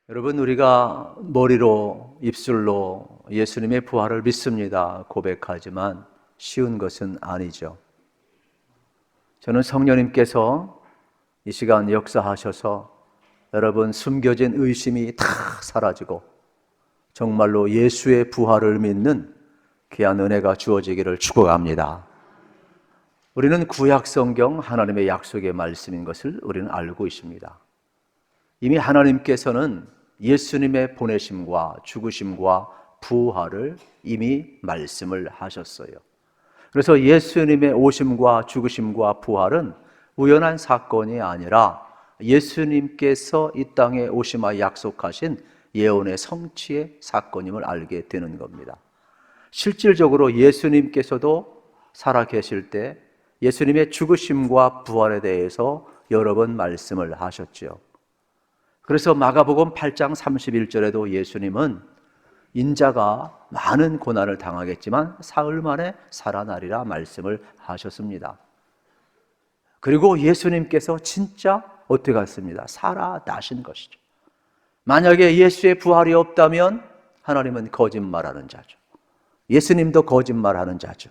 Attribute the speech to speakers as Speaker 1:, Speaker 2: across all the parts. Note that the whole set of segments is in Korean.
Speaker 1: 여러분, 우리가 머리로 입술로 예수님의 부활을 믿습니다 고백하지만 쉬운 것은 아니죠. 저는 성령님께서 이 시간 역사하셔서 여러분 숨겨진 의심이 다 사라지고 정말로 예수의 부활을 믿는 귀한 은혜가 주어지기를 축원합니다. 우리는 구약 성경 하나님의 약속의 말씀인 것을 우리는 알고 있습니다. 이미 하나님께서는 예수님의 보내심과 죽으심과 부활을 이미 말씀을 하셨어요. 그래서 예수님의 오심과 죽으심과 부활은 우연한 사건이 아니라 예수님께서 이 땅에 오심하여 약속하신 예언의 성취의 사건임을 알게 되는 겁니다. 실질적으로 예수님께서도 살아계실 때 예수님의 죽으심과 부활에 대해서 여러 번 말씀을 하셨죠. 그래서 마가복음 8장 31절에도 예수님은 인자가 많은 고난을 당하겠지만 사흘 만에 살아나리라 말씀을 하셨습니다. 그리고 예수님께서 진짜 어떻게 갔습니다? 살아나신 것이죠. 만약에 예수의 부활이 없다면 하나님은 거짓말하는 자죠. 예수님도 거짓말하는 자죠.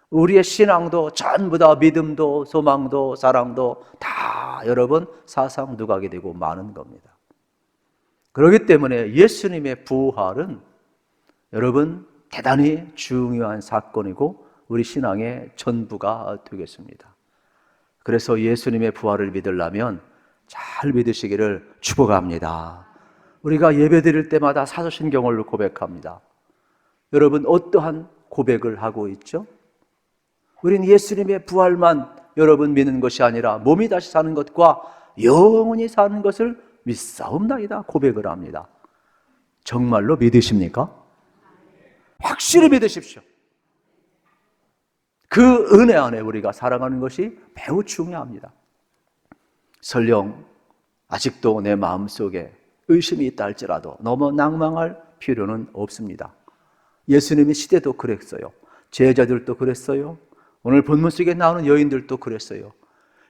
Speaker 1: 우리의 신앙도 전부 다 믿음도 소망도 사랑도 다 여러분 사상 누각이 되고 마는 겁니다. 그렇기 때문에 예수님의 부활은 여러분 대단히 중요한 사건이고 우리 신앙의 전부가 되겠습니다. 그래서 예수님의 부활을 믿으려면 잘 믿으시기를 축복합니다. 우리가 예배 드릴 때마다 사도신경을 고백합니다. 여러분 어떠한 고백을 하고 있죠? 우린 예수님의 부활만 여러분 믿는 것이 아니라 몸이 다시 사는 것과 영원히 사는 것을 믿사옵나이다 고백을 합니다. 정말로 믿으십니까? 확실히 믿으십시오. 그 은혜 안에 우리가 살아가는 것이 매우 중요합니다. 설령 아직도 내 마음속에 의심이 있다 할지라도 너무 낭망할 필요는 없습니다. 예수님의 시대도 그랬어요. 제자들도 그랬어요. 오늘 본문 속에 나오는 여인들도 그랬어요.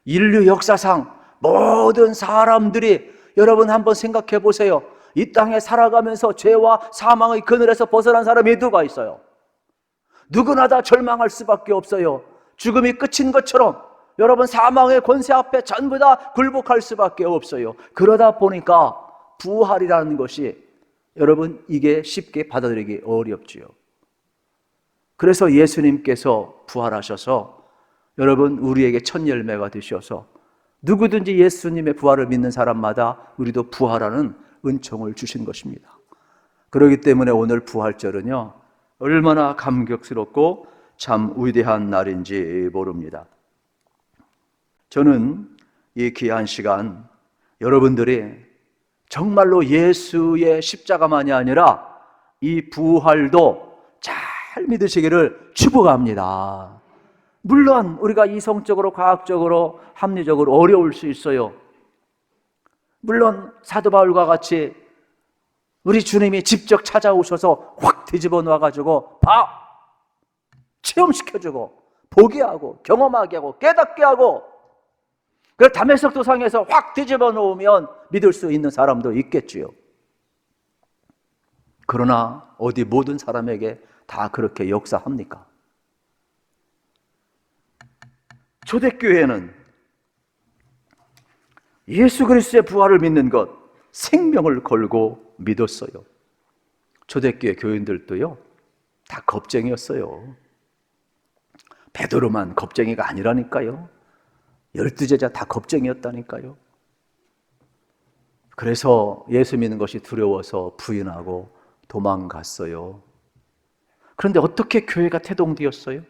Speaker 1: 인류 역사상 모든 사람들이 여러분 한번 생각해 보세요. 이 땅에 살아가면서 죄와 사망의 그늘에서 벗어난 사람이 누가 있어요? 누구나 다 절망할 수밖에 없어요. 죽음이 끝인 것처럼 여러분 사망의 권세 앞에 전부 다 굴복할 수밖에 없어요. 그러다 보니까 부활이라는 것이 여러분 이게 쉽게 받아들이기 어렵지요. 그래서 예수님께서 부활하셔서 여러분 우리에게 첫 열매가 되셔서 누구든지 예수님의 부활을 믿는 사람마다 우리도 부활하는 은총을 주신 것입니다. 그렇기 때문에 오늘 부활절은요 얼마나 감격스럽고 참 위대한 날인지 모릅니다. 저는 이 귀한 시간 여러분들이 정말로 예수의 십자가만이 아니라 이 부활도 잘 믿으시기를 축복합니다. 물론 우리가 이성적으로 과학적으로 합리적으로 어려울 수 있어요. 물론 사도 바울과 같이 우리 주님이 직접 찾아오셔서 확 뒤집어 놔가지고 체험시켜주고 보게 하고 경험하게 하고 깨닫게 하고 그 다메섹 도상에서 확 뒤집어 놓으면 믿을 수 있는 사람도 있겠지요. 그러나 어디 모든 사람에게 다 그렇게 역사합니까? 초대교회는 예수 그리스도의 부활을 믿는 것 생명을 걸고 믿었어요. 초대교회 교인들도요 다 겁쟁이였어요. 베드로만 겁쟁이가 아니라니까요. 12제자 다 겁쟁이였다니까요. 그래서 예수 믿는 것이 두려워서 부인하고 도망갔어요. 그런데 어떻게 교회가 태동되었어요?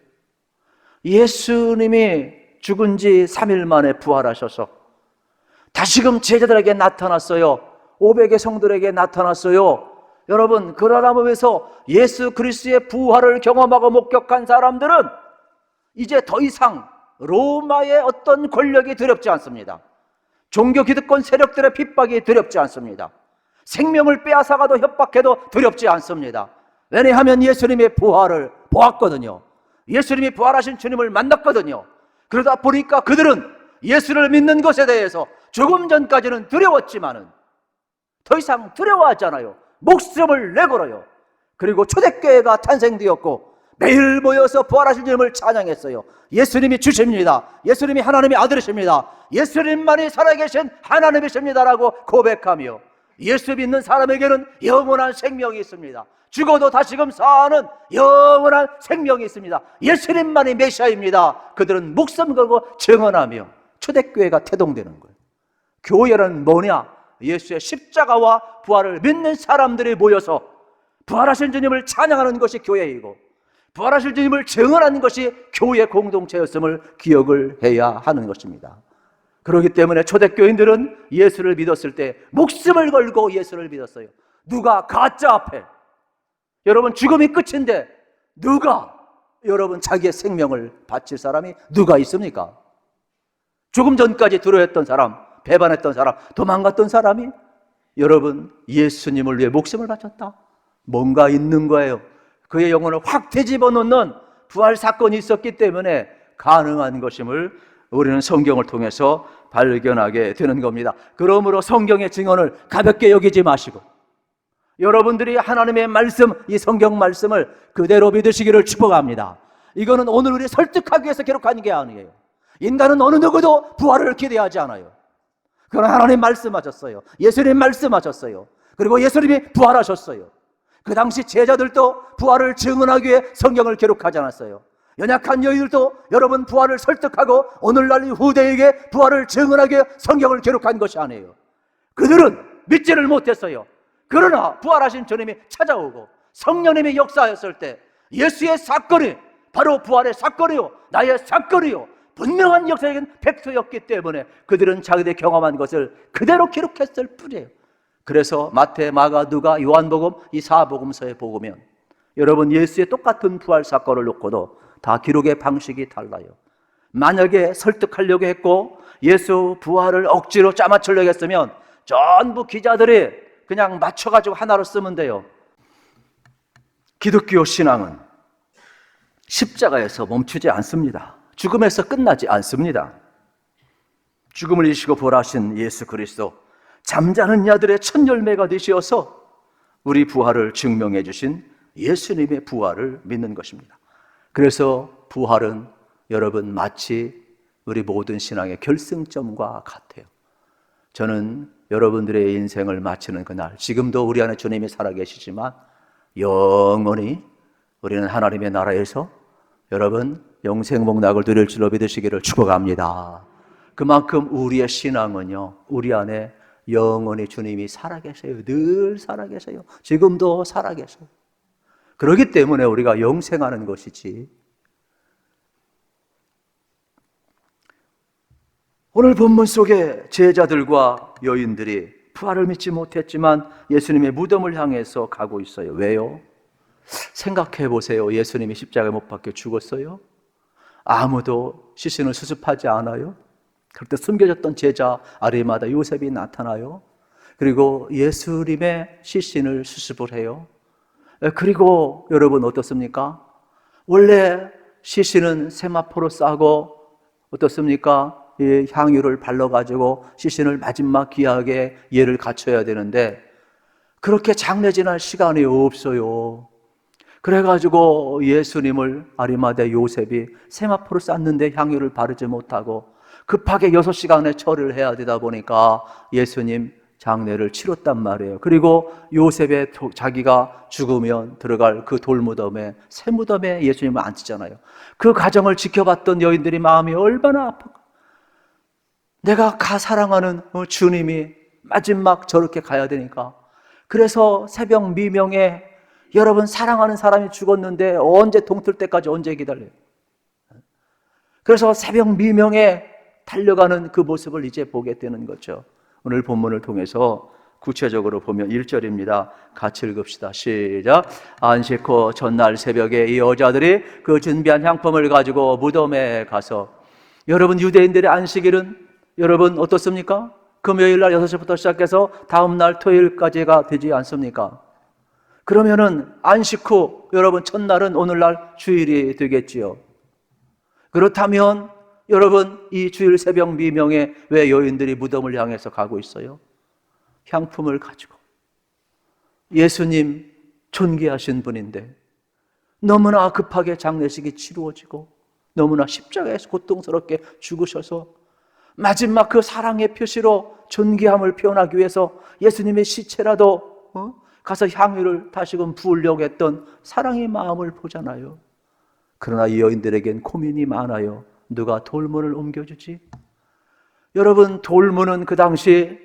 Speaker 1: 예수님이 죽은 지 3일 만에 부활하셔서 다시금 제자들에게 나타났어요. 500의 성들에게 나타났어요. 여러분 그러나 보면서 예수 그리스도의 부활을 경험하고 목격한 사람들은 이제 더 이상 로마의 어떤 권력이 두렵지 않습니다. 종교 기득권 세력들의 핍박이 두렵지 않습니다. 생명을 빼앗아가도 협박해도 두렵지 않습니다. 왜냐하면 예수님의 부활을 보았거든요. 예수님이 부활하신 주님을 만났거든요. 그러다 보니까 그들은 예수를 믿는 것에 대해서 조금 전까지는 두려웠지만은 더 이상 두려워하지 않아요. 목숨을 내걸어요. 그리고 초대교회가 탄생되었고 매일 모여서 부활하신 주님을 찬양했어요. 예수님이 주십니다. 예수님이 하나님의 아들이십니다. 예수님만이 살아계신 하나님이십니다라고 고백하며 예수 믿는 사람에게는 영원한 생명이 있습니다. 죽어도 다시금 사는 영원한 생명이 있습니다. 예수님만이 메시아입니다. 그들은 목숨 걸고 증언하며 초대교회가 태동되는 거예요. 교회는 뭐냐? 예수의 십자가와 부활을 믿는 사람들이 모여서 부활하신 주님을 찬양하는 것이 교회이고 부활하신 주님을 증언하는 것이 교회 공동체였음을 기억을 해야 하는 것입니다. 그렇기 때문에 초대교인들은 예수를 믿었을 때 목숨을 걸고 예수를 믿었어요. 누가 가짜 앞에 여러분 죽음이 끝인데 누가 여러분 자기의 생명을 바칠 사람이 누가 있습니까? 조금 전까지 두려워했던 사람, 배반했던 사람, 도망갔던 사람이 여러분 예수님을 위해 목숨을 바쳤다. 뭔가 있는 거예요. 그의 영혼을 확 뒤집어 놓는 부활 사건이 있었기 때문에 가능한 것임을 우리는 성경을 통해서 발견하게 되는 겁니다. 그러므로 성경의 증언을 가볍게 여기지 마시고 여러분들이 하나님의 말씀, 이 성경 말씀을 그대로 믿으시기를 축복합니다. 이거는 오늘 우리 설득하기 위해서 기록한 게 아니에요. 인간은 어느 누구도 부활을 기대하지 않아요. 그러나 하나님 말씀하셨어요. 예수님 말씀하셨어요. 그리고 예수님이 부활하셨어요. 그 당시 제자들도 부활을 증언하기 위해 성경을 기록하지 않았어요. 연약한 여인들도 여러분 부활을 설득하고 오늘날 이 후대에게 부활을 증언하기 위해 성경을 기록한 것이 아니에요. 그들은 믿지를 못했어요. 그러나 부활하신 주님이 찾아오고 성령님이 역사하였을 때 예수의 사건이 바로 부활의 사건이요 나의 사건이요 분명한 역사적인 팩트였기 때문에 그들은 자기들이 경험한 것을 그대로 기록했을 뿐이에요. 그래서 마태, 마가, 누가, 요한복음 이 사복음서에 보면 여러분 예수의 똑같은 부활 사건을 놓고도 다 기록의 방식이 달라요. 만약에 설득하려고 했고 예수 부활을 억지로 짜맞추려고 했으면 전부 기자들이 그냥 맞춰가지고 하나로 쓰면 돼요. 기독교 신앙은 십자가에서 멈추지 않습니다. 죽음에서 끝나지 않습니다. 죽음을 이기시고 부활하신 예수 그리스도, 잠자는 야들의 첫 열매가 되시어서 우리 부활을 증명해 주신 예수님의 부활을 믿는 것입니다. 그래서 부활은 여러분 마치 우리 모든 신앙의 결승점과 같아요. 저는 여러분들의 인생을 마치는 그날, 지금도 우리 안에 주님이 살아계시지만 영원히 우리는 하나님의 나라에서 여러분 영생복락을 누릴 줄로 믿으시기를 축복합니다. 그만큼 우리의 신앙은요, 우리 안에 영원히 주님이 살아계세요. 늘 살아계세요. 지금도 살아계세요. 그렇기 때문에 우리가 영생하는 것이지. 오늘 본문 속에 제자들과 여인들이 부활을 믿지 못했지만 예수님의 무덤을 향해서 가고 있어요. 왜요? 생각해 보세요. 예수님이 십자가에 못 박혀 죽었어요. 아무도 시신을 수습하지 않아요. 그때 숨겨졌던 제자 아리마다 요셉이 나타나요. 그리고 예수님의 시신을 수습을 해요. 그리고 여러분 어떻습니까? 원래 시신은 세마포로 싸고 어떻습니까? 이 향유를 발라가지고 시신을 마지막 귀하게 예를 갖춰야 되는데 그렇게 장례 지날 시간이 없어요. 그래가지고 예수님을 아리마대 요셉이 세마포로 쌌는데 향유를 바르지 못하고 급하게 6시간의 처리를 해야 되다 보니까 예수님 장례를 치렀단 말이에요. 그리고 요셉의 자기가 죽으면 들어갈 그 돌무덤에, 새무덤에 예수님을 앉히잖아요. 그 과정을 지켜봤던 여인들이 마음이 얼마나 아플까. 내가 사랑하는 주님이 마지막 저렇게 가야 되니까. 그래서 새벽 미명에 여러분 사랑하는 사람이 죽었는데 언제 동틀 때까지 언제 기다려요? 그래서 새벽 미명에 달려가는 그 모습을 이제 보게 되는 거죠. 오늘 본문을 통해서 구체적으로 보면 1절입니다. 같이 읽읍시다. 시작. 안식 후 전날 새벽에 이 여자들이 그 준비한 향품을 가지고 무덤에 가서, 여러분 유대인들의 안식일은 여러분 어떻습니까? 금요일 날 6시부터 시작해서 다음 날 토요일까지가 되지 않습니까? 그러면은 안식 후 여러분 첫날은 오늘날 주일이 되겠지요. 그렇다면 여러분 이 주일 새벽 미명에 왜 여인들이 무덤을 향해서 가고 있어요? 향품을 가지고. 예수님 존귀하신 분인데 너무나 급하게 장례식이 치루어지고 너무나 십자가에서 고통스럽게 죽으셔서 마지막 그 사랑의 표시로 존귀함을 표현하기 위해서 예수님의 시체라도 가서 향유를 다시금 부으려고 했던 사랑의 마음을 보잖아요. 그러나 이 여인들에겐 고민이 많아요. 누가 돌문을 옮겨주지? 여러분, 돌문은 그 당시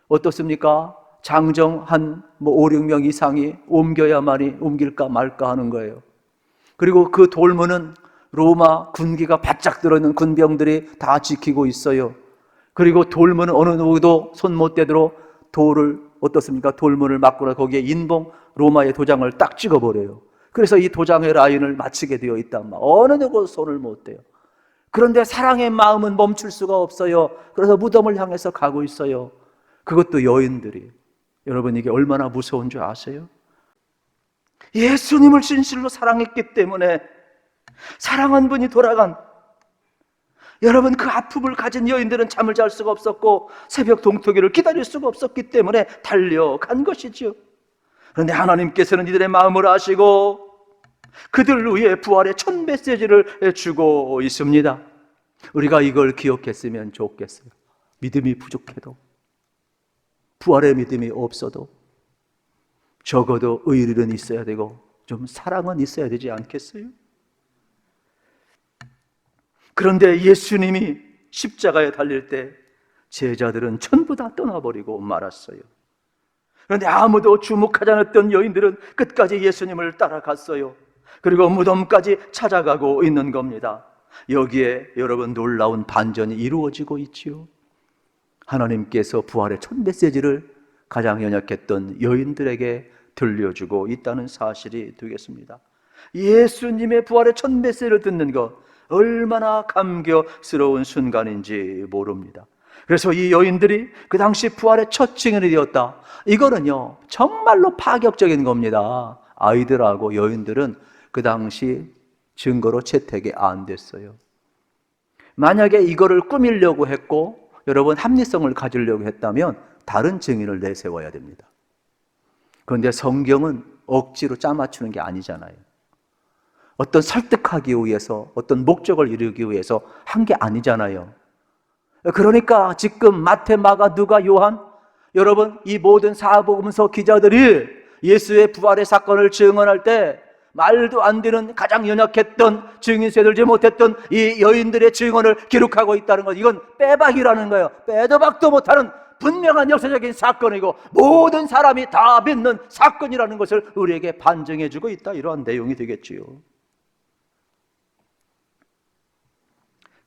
Speaker 1: 어떻습니까? 장정 한 5, 6명 이상이 옮겨야만이 옮길까 말까 하는 거예요. 그리고 그 돌문은 로마 군기가 바짝 들어있는 군병들이 다 지키고 있어요. 그리고 돌문은 어느 누구도 손 못 대도록 돌을 어떻습니까? 돌문을 막거나 거기에 인봉 로마의 도장을 딱 찍어버려요. 그래서 이 도장의 라인을 맞추게 되어 있단 말이에요. 어느 누구도 손을 못 대요. 그런데 사랑의 마음은 멈출 수가 없어요. 그래서 무덤을 향해서 가고 있어요. 그것도 여인들이. 여러분, 이게 얼마나 무서운 줄 아세요? 예수님을 진실로 사랑했기 때문에 사랑한 분이 돌아간, 여러분, 그 아픔을 가진 여인들은 잠을 잘 수가 없었고 새벽 동토기를 기다릴 수가 없었기 때문에 달려간 것이지요. 그런데 하나님께서는 이들의 마음을 아시고 그들 위해 부활의 첫 메시지를 주고 있습니다. 우리가 이걸 기억했으면 좋겠어요. 믿음이 부족해도, 부활의 믿음이 없어도 적어도 의리는 있어야 되고 좀 사랑은 있어야 되지 않겠어요? 그런데 예수님이 십자가에 달릴 때 제자들은 전부 다 떠나버리고 말았어요. 그런데 아무도 주목하지 않았던 여인들은 끝까지 예수님을 따라갔어요. 그리고 무덤까지 찾아가고 있는 겁니다. 여기에 여러분, 놀라운 반전이 이루어지고 있지요. 하나님께서 부활의 첫 메시지를 가장 연약했던 여인들에게 들려주고 있다는 사실이 되겠습니다. 예수님의 부활의 첫 메시지를 듣는 것, 얼마나 감격스러운 순간인지 모릅니다. 그래서 이 여인들이 그 당시 부활의 첫 증인이 되었다. 이거는요, 정말로 파격적인 겁니다. 아이들하고 여인들은 그 당시 증거로 채택이 안 됐어요. 만약에 이거를 꾸미려고 했고 여러분, 합리성을 가지려고 했다면 다른 증인을 내세워야 됩니다. 그런데 성경은 억지로 짜맞추는 게 아니잖아요. 어떤 설득하기 위해서, 어떤 목적을 이루기 위해서 한 게 아니잖아요. 그러니까 지금 마태, 마가, 누가, 요한, 여러분, 이 모든 사복음서 기자들이 예수의 부활의 사건을 증언할 때 말도 안 되는, 가장 연약했던, 증인세 들지 못했던 이 여인들의 증언을 기록하고 있다는 것, 이건 빼박이라는 거예요. 빼도 박도 못하는 분명한 역사적인 사건이고 모든 사람이 다 믿는 사건이라는 것을 우리에게 반증해주고 있다, 이러한 내용이 되겠지요.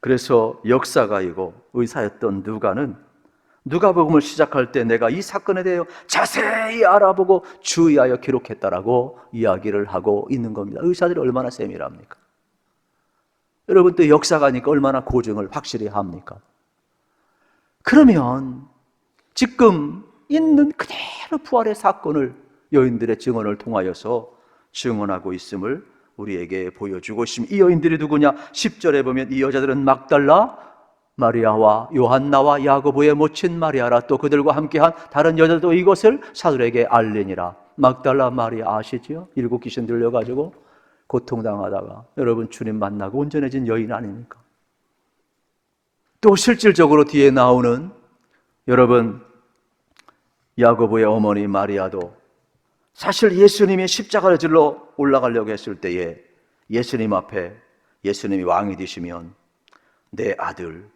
Speaker 1: 그래서 역사가이고 의사였던 누가는 누가복음을 시작할 때 내가 이 사건에 대해 자세히 알아보고 주의하여 기록했다라고 이야기를 하고 있는 겁니다. 의사들이 얼마나 세밀합니까? 여러분, 또 역사가니까 얼마나 고증을 확실히 합니까? 그러면 지금 있는 그대로 부활의 사건을 여인들의 증언을 통하여서 증언하고 있음을 우리에게 보여주고 있습니다. 이 여인들이 누구냐? 10절에 보면 이 여자들은 막달라 마리아와 요한나와 야고보의 모친 마리아라, 또 그들과 함께한 다른 여자도 이것을 사도에게 알리니라. 막달라 마리아 아시죠? 7 귀신 들려가지고 고통당하다가 여러분 주님 만나고 온전해진 여인 아닙니까? 또 실질적으로 뒤에 나오는 여러분 야고보의 어머니 마리아도 사실 예수님이 십자가를 질러 올라가려고 했을 때에 예수님 앞에, 예수님이 왕이 되시면 내 아들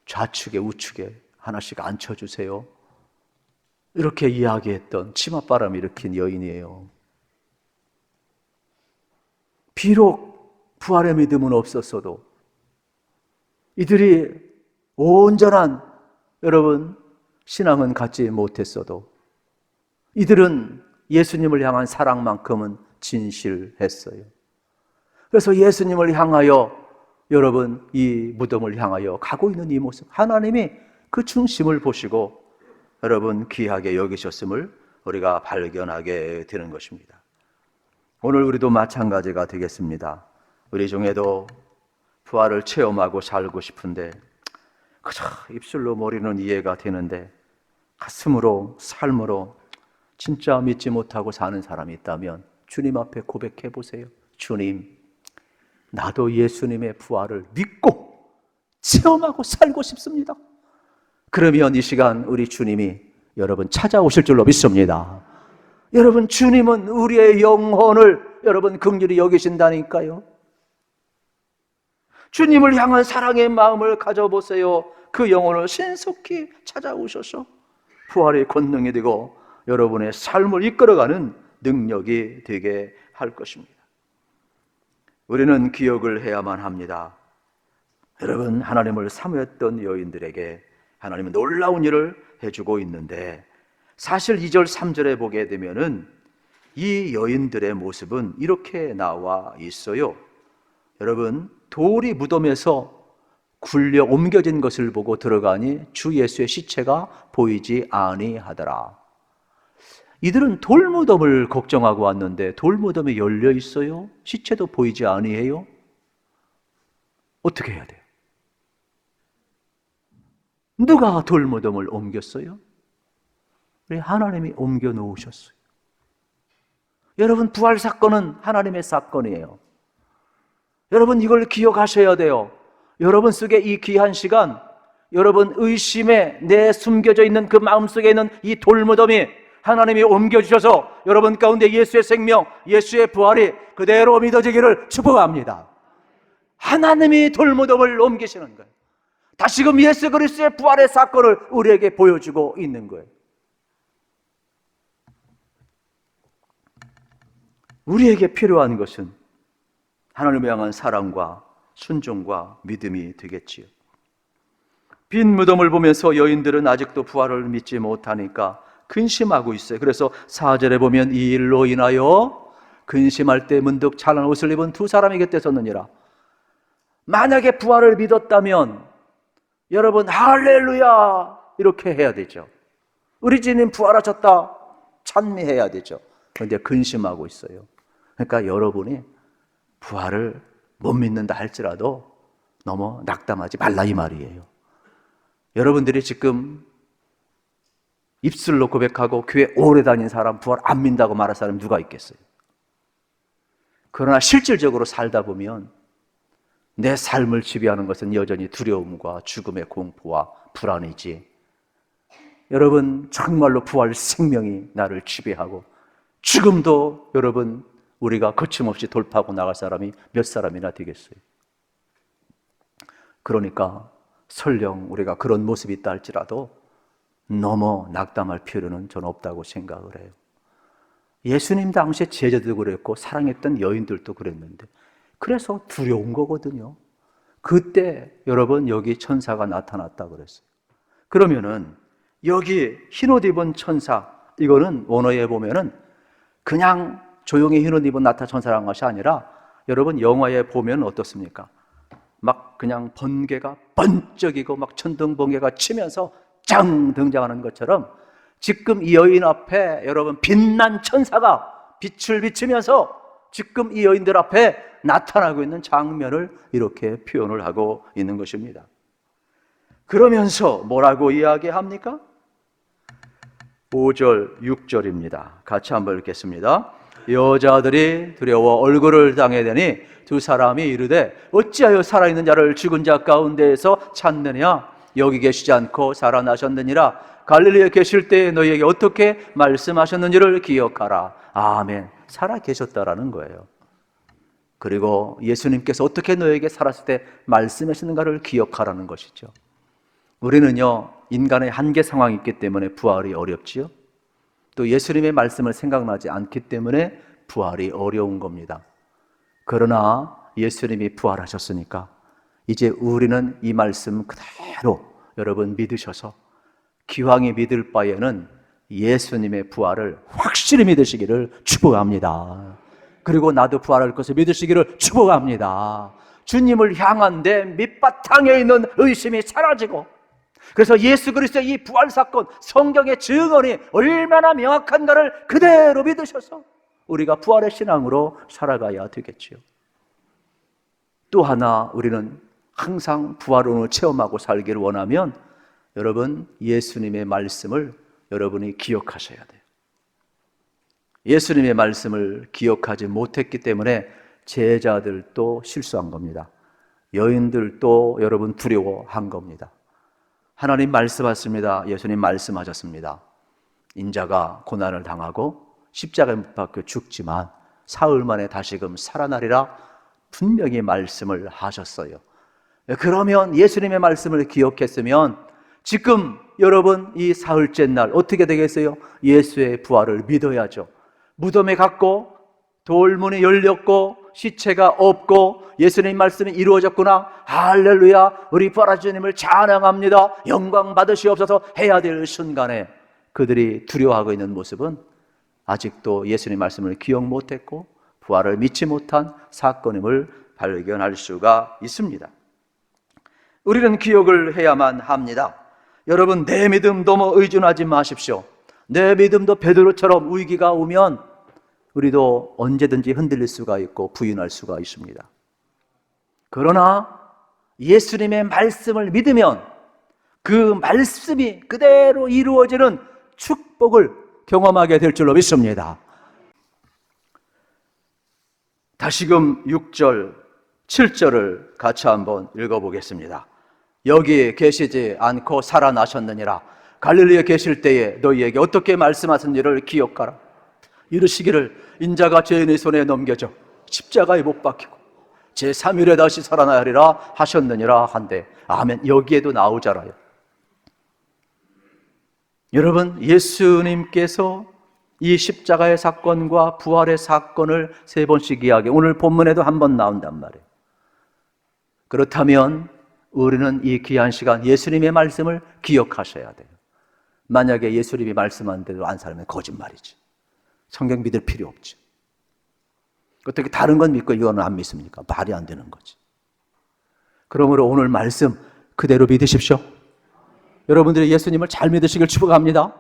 Speaker 1: 좌측에 우측에 하나씩 앉혀주세요, 이렇게 이야기했던 치맛바람 일으킨 여인이에요. 비록 부활의 믿음은 없었어도 이들이 온전한 여러분 신앙은 갖지 못했어도 이들은 예수님을 향한 사랑만큼은 진실했어요. 그래서 예수님을 향하여 여러분 이 무덤을 향하여 가고 있는 이 모습, 하나님이 그 중심을 보시고 여러분 귀하게 여기셨음을 우리가 발견하게 되는 것입니다. 오늘 우리도 마찬가지가 되겠습니다. 우리 중에도 부활을 체험하고 살고 싶은데 그저 입술로 머리는 이해가 되는데 가슴으로, 삶으로 진짜 믿지 못하고 사는 사람이 있다면 주님 앞에 고백해 보세요. 주님, 나도 예수님의 부활을 믿고 체험하고 살고 싶습니다. 그러면 이 시간 우리 주님이 여러분 찾아오실 줄로 믿습니다. 여러분, 주님은 우리의 영혼을 여러분 긍휼히 여기신다니까요. 주님을 향한 사랑의 마음을 가져보세요. 그 영혼을 신속히 찾아오셔서 부활의 권능이 되고 여러분의 삶을 이끌어가는 능력이 되게 할 것입니다. 우리는 기억을 해야만 합니다. 여러분, 하나님을 사모했던 여인들에게 하나님은 놀라운 일을 해주고 있는데, 사실 2절 3절에 보게 되면은 이 여인들의 모습은 이렇게 나와 있어요. 여러분, 돌이 무덤에서 굴려 옮겨진 것을 보고 들어가니 주 예수의 시체가 보이지 아니하더라. 이들은 돌무덤을 걱정하고 왔는데 돌무덤이 열려 있어요. 시체도 보이지 아니해요. 어떻게 해야 돼요? 누가 돌무덤을 옮겼어요? 우리 하나님이 옮겨 놓으셨어요. 여러분, 부활 사건은 하나님의 사건이에요. 여러분, 이걸 기억하셔야 돼요. 여러분 속에 이 귀한 시간, 여러분 의심에 내 숨겨져 있는 그 마음속에 있는 이 돌무덤이 하나님이 옮겨주셔서 여러분 가운데 예수의 생명, 예수의 부활이 그대로 믿어지기를 축복합니다. 하나님이 돌무덤을 옮기시는 거예요. 다시금 예수 그리스도의 부활의 사건을 우리에게 보여주고 있는 거예요. 우리에게 필요한 것은 하나님을 향한 사랑과 순종과 믿음이 되겠지요. 빈 무덤을 보면서 여인들은 아직도 부활을 믿지 못하니까 근심하고 있어요. 그래서 4절에 보면 이 일로 인하여 근심할 때 문득 찬란한 옷을 입은 두 사람이 곁에 섰느니라. 만약에 부활을 믿었다면 여러분 할렐루야 이렇게 해야 되죠. 우리 주님 부활하셨다 찬미해야 되죠. 그런데 근심하고 있어요. 그러니까 여러분이 부활을 못 믿는다 할지라도 너무 낙담하지 말라 이 말이에요. 여러분들이 지금 입술로 고백하고 교회 오래 다닌 사람, 부활 안 믿는다고 말할 사람이 누가 있겠어요? 그러나 실질적으로 살다 보면 내 삶을 지배하는 것은 여전히 두려움과 죽음의 공포와 불안이지. 여러분, 정말로 부활 생명이 나를 지배하고 죽음도 여러분 우리가 거침없이 돌파하고 나갈 사람이 몇 사람이나 되겠어요. 그러니까 설령 우리가 그런 모습이 있다 할지라도 너무 낙담할 필요는 저는 없다고 생각을 해요. 예수님 당시에 제자들도 그랬고 사랑했던 여인들도 그랬는데 그래서 두려운 거거든요. 그때 여러분 여기 천사가 나타났다 그랬어요. 그러면은 여기 흰옷 입은 천사, 이거는 원어에 보면은 그냥 조용히 흰옷 입은 나타 천사라는 것이 아니라 여러분 영화에 보면 어떻습니까? 막 그냥 번개가 번쩍이고 막 천둥번개가 치면서 짱 등장하는 것처럼 지금 이 여인 앞에 여러분 빛난 천사가 빛을 비치면서 지금 이 여인들 앞에 나타나고 있는 장면을 이렇게 표현을 하고 있는 것입니다. 그러면서 뭐라고 이야기합니까? 5절, 6절입니다. 같이 한번 읽겠습니다. 여자들이 두려워 얼굴을 당해대니 두 사람이 이르되 어찌하여 살아있는 자를 죽은 자 가운데에서 찾느냐? 여기 계시지 않고 살아나셨느니라. 갈릴리에 계실 때 너희에게 어떻게 말씀하셨는지를 기억하라. 아멘. 살아 계셨다라는 거예요. 그리고 예수님께서 어떻게 너희에게 살았을 때 말씀하시는가를 기억하라는 것이죠. 우리는요 인간의 한계 상황이 있기 때문에 부활이 어렵지요. 또 예수님의 말씀을 생각나지 않기 때문에 부활이 어려운 겁니다. 그러나 예수님이 부활하셨으니까 이제 우리는 이 말씀 그대로 여러분 믿으셔서 기왕이 믿을 바에는 예수님의 부활을 확실히 믿으시기를 축복합니다. 그리고 나도 부활할 것을 믿으시기를 축복합니다. 주님을 향한 내 밑바탕에 있는 의심이 사라지고, 그래서 예수 그리스도의 이 부활 사건, 성경의 증언이 얼마나 명확한가를 그대로 믿으셔서 우리가 부활의 신앙으로 살아가야 되겠지요. 또 하나 우리는 항상 부활을 체험하고 살기를 원하면 여러분 예수님의 말씀을 여러분이 기억하셔야 돼요. 예수님의 말씀을 기억하지 못했기 때문에 제자들도 실수한 겁니다. 여인들도 여러분 두려워한 겁니다. 하나님 말씀하셨습니다. 예수님 말씀하셨습니다. 인자가 고난을 당하고 십자가에 못 박혀 죽지만 사흘 만에 다시금 살아나리라 분명히 말씀을 하셨어요. 그러면 예수님의 말씀을 기억했으면 지금 여러분 이 사흘째 날 어떻게 되겠어요? 예수의 부활을 믿어야죠. 무덤에 갔고 돌문이 열렸고 시체가 없고 예수님 말씀이 이루어졌구나, 할렐루야, 우리 부활하신 주님을 찬양합니다, 영광 받으시옵소서 해야 될 순간에 그들이 두려워하고 있는 모습은 아직도 예수님 말씀을 기억 못했고 부활을 믿지 못한 사건임을 발견할 수가 있습니다. 우리는 기억을 해야만 합니다. 여러분, 내 믿음 너무 의존하지 마십시오. 내 믿음도 베드로처럼 위기가 오면 우리도 언제든지 흔들릴 수가 있고 부인할 수가 있습니다. 그러나 예수님의 말씀을 믿으면 그 말씀이 그대로 이루어지는 축복을 경험하게 될 줄로 믿습니다. 다시금 6절, 7절을 같이 한번 읽어보겠습니다. 여기 계시지 않고 살아나셨느니라. 갈릴리에 계실 때에 너희에게 어떻게 말씀하셨는지를 기억하라. 이르시기를 인자가 죄인의 손에 넘겨져 십자가에 못 박히고 제3일에 다시 살아나리라 하셨느니라 한데, 아멘. 여기에도 나오잖아요. 여러분, 예수님께서 이 십자가의 사건과 부활의 사건을 3번씩 이야기, 오늘 본문에도 한 번 나온단 말이에요. 그렇다면 우리는 이 귀한 시간 예수님의 말씀을 기억하셔야 돼요. 만약에 예수님이 말씀한 대로 안 살면 거짓말이지. 성경 믿을 필요 없지. 어떻게 다른 건 믿고 이거는 안 믿습니까? 말이 안 되는 거지. 그러므로 오늘 말씀 그대로 믿으십시오. 여러분들이 예수님을 잘 믿으시길 축복합니다.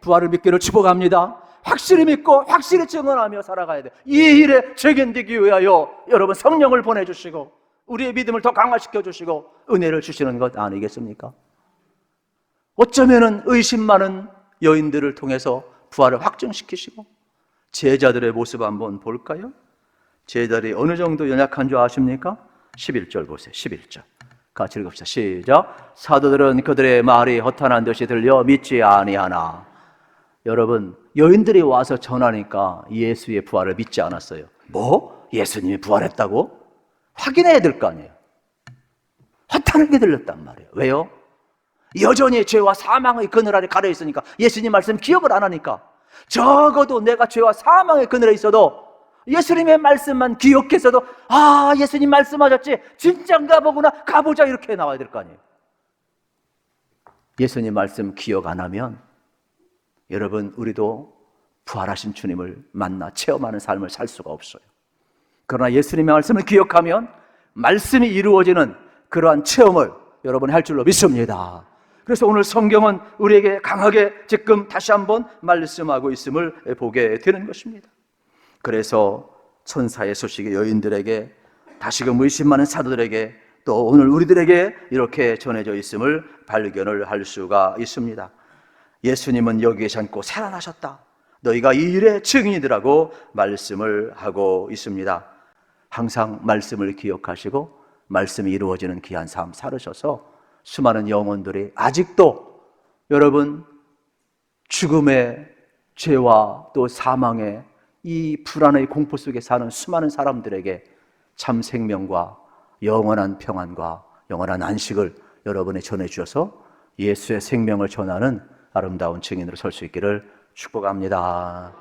Speaker 1: 부활을 믿기를 축복합니다. 확실히 믿고 확실히 증언하며 살아가야 돼요. 이 일에 책임지기 위하여 여러분 성령을 보내주시고 우리의 믿음을 더 강화시켜 주시고 은혜를 주시는 것 아니겠습니까? 어쩌면은 의심 많은 여인들을 통해서 부활을 확증시키시고, 제자들의 모습 한번 볼까요? 제자들이 어느 정도 연약한 줄 아십니까? 11절 보세요. 11절 같이 읽읍시다. 시작. 사도들은 그들의 말이 허탄한 듯이 들려 믿지 아니하나. 여러분, 여인들이 와서 전하니까 예수의 부활을 믿지 않았어요. 뭐? 예수님이 부활했다고? 확인해야 될 거 아니에요. 허탄하게 들렸단 말이에요. 왜요? 여전히 죄와 사망의 그늘 아래 가려 있으니까, 예수님 말씀 기억을 안 하니까. 적어도 내가 죄와 사망의 그늘에 있어도 예수님의 말씀만 기억했어도, 아, 예수님 말씀하셨지, 진짠가 보구나, 가보자, 이렇게 나와야 될 거 아니에요. 예수님 말씀 기억 안 하면 여러분, 우리도 부활하신 주님을 만나 체험하는 삶을 살 수가 없어요. 그러나 예수님의 말씀을 기억하면 말씀이 이루어지는 그러한 체험을 여러분이 할 줄로 믿습니다. 그래서 오늘 성경은 우리에게 강하게 지금 다시 한번 말씀하고 있음을 보게 되는 것입니다. 그래서 천사의 소식이 여인들에게, 다시금 의심 많은 사도들에게, 또 오늘 우리들에게 이렇게 전해져 있음을 발견을 할 수가 있습니다. 예수님은 여기 계시 않고 살아나셨다. 너희가 이 일의 증인이라고 말씀을 하고 있습니다. 항상 말씀을 기억하시고 말씀이 이루어지는 귀한 삶 살으셔서 수많은 영혼들이 아직도 여러분 죽음의 죄와 또 사망의 이 불안의 공포 속에 사는 수많은 사람들에게 참 생명과 영원한 평안과 영원한 안식을 여러분이 전해주셔서 예수의 생명을 전하는 아름다운 증인으로 설 수 있기를 축복합니다.